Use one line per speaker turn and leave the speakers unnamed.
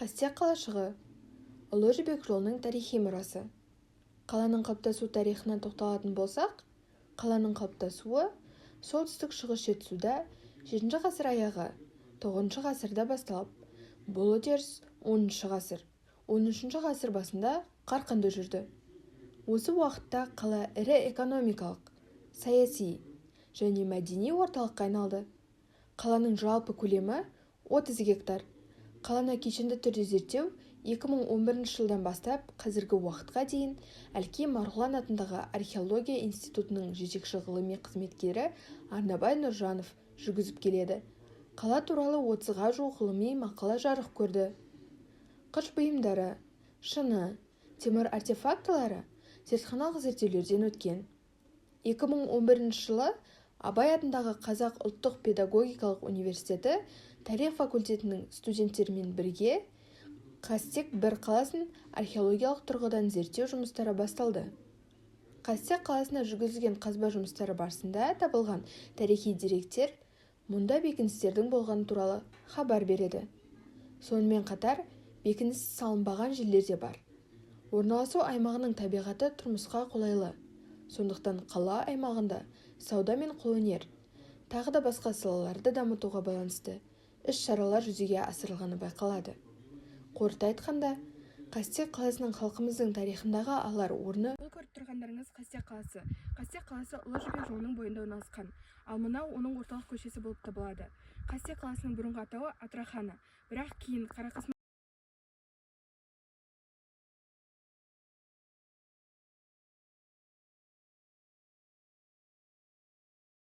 Қастек қалашығы Ұлы Жібек жолының тарихи мұрасы. Қаланың қалыптасу тарихына тоқталатын болсақ, қаланың қалыптасуы солтүстік-шығыс жетісуда 7 ғасыр аяғы 9 ғасырда басталып, бұл үдеріс 10 ғасыр, 13 ғасыр басында қарқынды жүрді. Осы уақытта қала ірі экономикалық, саяси және мәдени орталыққа айналды. Қаланың жалпы көлемі 30 гектар. Қаланы кешенді түрде зерттеу 2011 жылдан бастап қазіргі уақытқа дейін Әлкей Марғұлан атындағы археология институтының жетекші ғылыми қызметкері Арнабай Нұржанов жүргізіп келеді. Қала туралы 30-ға жуық ғылыми мақала жарық көрді. Қыш бұйымдары, шыны, темір артефактылары зертханалық зерттеулерден өткен. 2011 жылы Абай атындағы Қазақ ұлттық педагогикалық университеті тарих факультетінің студенттерімен бірге Қастек бір қаласын археологиялық тұрғыдан зерттеу жұмыстары басталды. Қастек қаласына жүргізілген қазба жұмыстары барысында табылған тарихи деректер мұнда бекіністердің болғаны туралы хабар береді. Сонымен қатар, бекініс салынбаған жерлер де бар. Орналасу аймағының табиғаты тұрмысқа қолайлы. Сондықтан қала аймағында сауда мен қолөнер, тағы да басқа салаларды дамытуға байланысты іс-шаралар жүзеге асырылғаны байқалады. Қорыта айтқанда, Қастек қаласының халқымыздың тарихындағы алар орны.
Бұл көріп тұрғандарыңыз Қастек қаласы. Қастек қаласы Ұлы Жібек жолының бойында орналасқан, ал мынау оның орталық көшесі болып табылады. Қастек қаласының бұрынғы атауы Атрахана, бірақ кейін Қарақасма